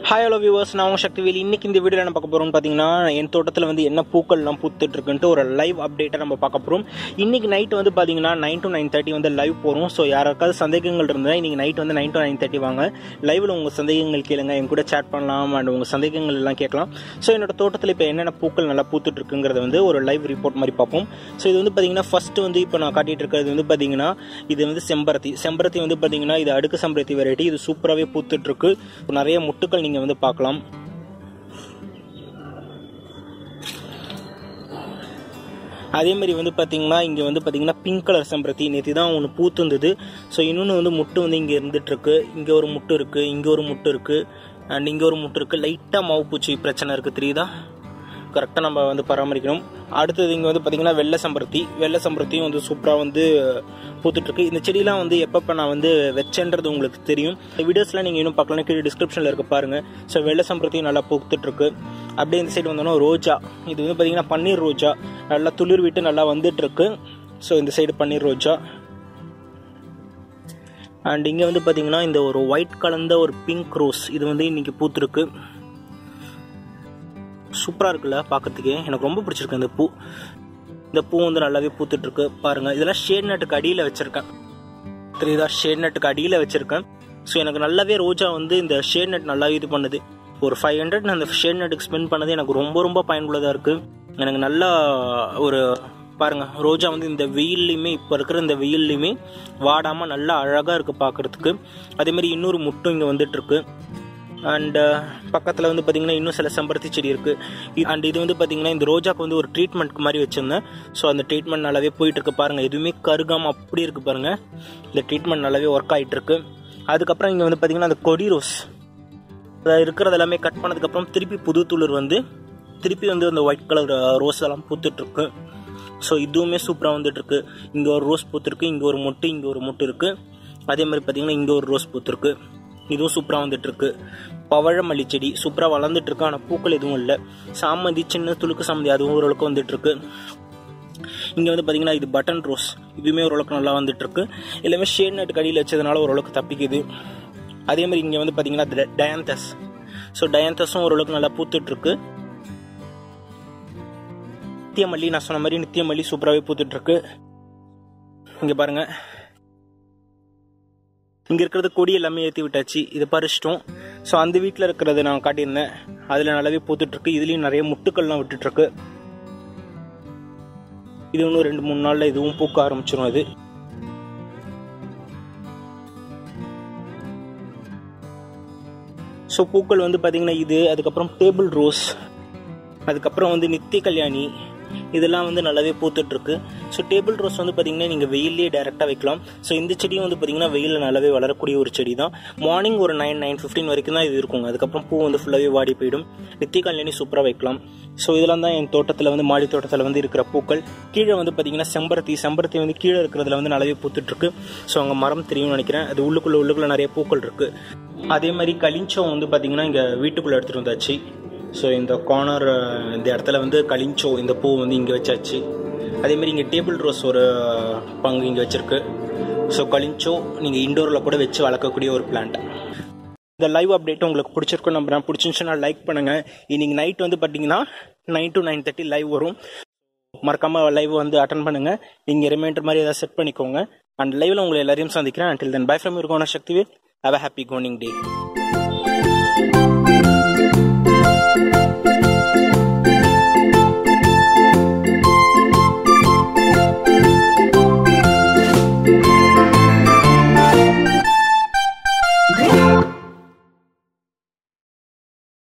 Hi hello viewers, நான் உங்கள் சக்திவேல். இன்னைக்கு இந்த வீடியோவில் என்ன பார்க்க போகிறோம்னு பார்த்தீங்கன்னா, என் தோட்டத்தில் வந்து என்ன பூக்கள்லாம் பூத்துட்டு இருக்குன்ட்டு ஒரு லைவ் அப்டேட்டை நம்ம பார்க்க போகிறோம். இன்னைக்கு நைட் வந்து பார்த்தீங்கன்னா 9 to 9:30 வந்து லைவ் போகிறோம். ஸோ யாருக்காவது சந்தேகங்கள் இருந்தால் இன்னைக்கு நைட் வந்து 9 to 9:30 வாங்க. லைவில் உங்கள் சந்தேகங்கள் கேளுங்க, என் கூட சேட் பண்ணலாம் அண்ட் உங்கள் சந்தேகங்கள் எல்லாம் கேட்கலாம். ஸோ என்னோட தோட்டத்தில் இப்போ என்னென்ன பூக்கள் நல்லா பூத்துட்டு இருக்குங்கிறத வந்து ஒரு லைவ் ரிப்போர்ட் மாதிரி பார்ப்போம். ஸோ இது வந்து பார்த்தீங்கன்னா ஃபர்ஸ்ட் வந்து இப்போ நான் காட்டிட்டு இருக்கிறது வந்து பார்த்தீங்கன்னா இது வந்து செம்பருத்தி வந்து பார்த்தீங்கன்னா இது அடுக்கு செம்பருத்தி வெரைட்டி. இது சூப்பராகவே பூத்துட்டு இருக்கு. நிறைய முட்டுக்கள் நீங்கள் வந்து பார்க்கலாம். அதே மாதிரி வந்து பார்த்தீங்கன்னா இங்கே வந்து பார்த்தீங்கன்னா பிங்க் கலர் செம்பருத்தி நேற்று தான் ஒன்று பூத்து இருந்தது. ஸோ இன்னொன்று வந்து முட்டு வந்து இங்கே இருந்துட்டு இருக்கு. இங்கே ஒரு முட்டு இருக்கு, இங்கே ஒரு முட்டு இருக்கு, அண்ட் இங்கே ஒரு முட்டு இருக்கு. லைட்டாக மாவு பூச்சி பிரச்சனை இருக்கு, தெரியுதா? கரெக்டாக நம்ம வந்து பராமரிக்கணும். அடுத்தது இங்கே வந்து பார்த்தீங்கன்னா வெள்ளை செம்பருத்தியும் வந்து சூப்பராக வந்து பூத்துட்ருக்கு. இந்த செடியெலாம் வந்து எப்பப்போ நான் வந்து வச்சேன்றது உங்களுக்கு தெரியும். இந்த வீடியோஸ்லாம் நீங்கள் இன்னும் பார்க்கலாம், கீழே டிஸ்கிரிப்ஷனில் இருக்க பாருங்கள். ஸோ வெள்ளை செம்பருத்தியும் நல்லா பூத்துட்ருக்கு. அப்படியே இந்த சைடு வந்தோன்னா ரோஜா, இது வந்து பார்த்தீங்கன்னா பன்னீர் ரோஜா நல்லா துளிர் விட்டு நல்லா வந்துட்டுருக்கு. ஸோ இந்த சைடு பன்னீர் ரோஜா. அண்ட் இங்கே வந்து பார்த்தீங்கன்னா இந்த ஒரு ஒயிட் கலந்த ஒரு பிங்க் ரோஸ், இது வந்து இன்னைக்கு பூத்துருக்கு. சூப்பராக இருக்குல்ல பார்க்கறதுக்கே, எனக்கு ரொம்ப பிடிச்சிருக்கு இந்த பூ. இந்த பூ வந்து நல்லாவே பூத்துட்டு இருக்கு பாருங்க. இதெல்லாம் ஷேட் நட்டுக்கு அடியில் வச்சிருக்கேன், தெரியுதா? ஷேட் நட்டுக்கு அடியில் வச்சிருக்கேன். ஸோ எனக்கு நல்லாவே ரோஜா வந்து இந்த ஷேட் நட் நல்லாவே இது பண்ணுது. ஒரு 500 நான் அந்த ஷேட் நட்டுக்கு ஸ்பெண்ட் பண்ணது எனக்கு ரொம்ப ரொம்ப பயனுள்ளதாக இருக்கு. எனக்கு நல்லா ஒரு பாருங்க, ரோஜா வந்து இந்த வெயில்லையுமே, இப்போ இருக்கிற இந்த வெயில்லையுமே வாடாமல் நல்லா அழகாக இருக்குது பார்க்குறதுக்கு. அதேமாதிரி இன்னொரு முட்டும் இங்கே வந்துட்டு இருக்கு. அண்ட் பக்கத்தில் வந்து பார்த்தீங்கன்னா இன்னும் சில செம்பருத்தி செடி இருக்குது. அண்ட் இது வந்து பார்த்தீங்கன்னா இந்த ரோஜாக்கு வந்து ஒரு ட்ரீட்மெண்ட்க்கு மாதிரி வச்சுருந்தேன். ஸோ அந்த ட்ரீட்மெண்ட் நல்லாவே போயிட்டுருக்கு பாருங்கள். எதுவுமே கருகாமல் அப்படி இருக்குது பாருங்கள். இந்த ட்ரீட்மெண்ட் நல்லாவே ஒர்க் ஆகிட்டு இருக்கு. அதுக்கப்புறம் இங்கே வந்து பார்த்தீங்கன்னா அந்த கொடி ரோஸ் இருக்கிறது எல்லாமே கட் பண்ணதுக்கப்புறம் திருப்பி புது துளிர் வந்து திருப்பி வந்து அந்த ஒயிட் கலர் ரோஸ் எல்லாம் பூத்துட்ருக்கு. ஸோ இதுவுமே சூப்பராக வந்துட்டுருக்கு. இங்கே ஒரு ரோஸ் பூத்துருக்கு, இங்கே ஒரு மொட்டு, இங்கே ஒரு மொட்டு இருக்குது. அதே மாதிரி பார்த்தீங்கன்னா இங்கே ஒரு ரோஸ் பூத்துருக்கு, இதுவும் சூப்பராக வந்துட்டுருக்கு. பவழமல்லி செடி சூப்பராக வளர்ந்துட்டு இருக்கு, ஆனால் பூக்கள் எதுவும் இல்லை. சாமந்தி, சின்ன துளுக்கு சாமந்தி, அதுவும் ஓரளவுக்கு வந்துட்டுருக்கு. இங்கே வந்து பார்த்தீங்கன்னா இது பட்டன் ரோஸ், இதுவுமே ஓரளவுக்கு நல்லா வந்துட்டுருக்கு. எல்லாமே ஷேட் நட்டுக்கு அடியில் வச்சதுனால ஓரளவுக்கு தப்பிக்குது. அதே மாதிரி இங்கே வந்து பார்த்தீங்கன்னா டயாந்தஸ். ஸோ டயாந்தஸும் ஓரளவுக்கு நல்லா பூத்துட்ருக்கு. நித்தியமல்லி, நான் சொன்ன மாதிரி நித்தியமல்லி சூப்பராகவே பூத்துட்ருக்கு. இங்கே பாருங்கள், இங்கே இருக்கிறது கொடி எல்லாமே ஏற்றி விட்டாச்சு, இதை பறிச்சிட்டோம். ஸோ அந்த வீட்டில் இருக்கிறது நான் காட்டியிருந்தேன், அதில் நல்லாவே பூத்துட்ருக்கு. இதுலேயும் நிறைய முட்டுக்கள்லாம் விட்டுட்ருக்கு. இது இன்னும் 2-3 நாளில் இதுவும் பூக்க ஆரம்பிச்சிடும். அது ஸோ பூக்கள் வந்து பார்த்தீங்கன்னா இது, அதுக்கப்புறம் டேபிள் ரோஸ், அதுக்கப்புறம் வந்து நித்திய கல்யாணி, இதெல்லாம் வந்து நல்லாவே பூத்துட்ருக்கு. ஸோ டேபிள் ரோஸ் வந்து பார்த்தீங்கன்னா நீங்கள் வெயிலே டைரெக்டாக வைக்கலாம். ஸோ இந்த செடியும் வந்து பார்த்தீங்கன்னா வெயிலில் நல்லாவே வளரக்கூடிய ஒரு செடி தான். மார்னிங் ஒரு 9-9:15 வரைக்கும் தான் இது இருக்குங்க. அதுக்கப்புறம் பூ வந்து ஃபுல்லாகவே வாடி போயிடும். நித்திய கல்யாணி சூப்பராக வைக்கலாம். ஸோ இதெல்லாம் தான் என் தோட்டத்தில் வந்து மாடி தோட்டத்தில் வந்து இருக்கிற பூக்கள். கீழே வந்து பார்த்தீங்கன்னா செம்பருத்தி வந்து கீழே இருக்கிறதுல வந்து நல்லாவே பூத்துட்ருக்கு. ஸோ அங்கே மரம் தெரியும்னு நினைக்கிறேன், அது உள்ளுக்குள்ளே நிறைய பூக்கள் இருக்குது. அதே மாதிரி கலிஞ்சோ வந்து பார்த்தீங்கன்னா இங்கே வீட்டுக்குள்ளே எடுத்துகிட்டு வந்தாச்சு. ஸோ இந்த கார்னர் இந்த இடத்துல வந்து கலிஞ்சோ இந்த பூ வந்து இங்கே வச்சாச்சு. அதேமாதிரி இங்கே டேபிள் ரோஸ் ஒரு பங்கு இங்கே வச்சுருக்கு. ஸோ கலிஞ்சோ நீங்கள் இண்டோரில் கூட வச்சு வளர்க்கக்கூடிய ஒரு பிளான்ட். இந்த லைவ் அப்டேட் உங்களுக்கு பிடிச்சிருக்கும் நம்புறேன். பிடிச்சிருந்துச்சுன்னா லைக் பண்ணுங்கள். இன்னைக்கு நைட் வந்து பார்த்தீங்கன்னா 9 to 9:30 லைவ் வரும். மறக்காமல் லைவ் வந்து அட்டன் பண்ணுங்கள். நீங்கள் ரிமைண்டர் மாதிரி ஏதாவது செட் பண்ணிக்கோங்க. அண்ட் லைவில் உங்களை எல்லாரையும் சந்திக்கிறேன். Until then, bye from your Shanti. Have a happy going day.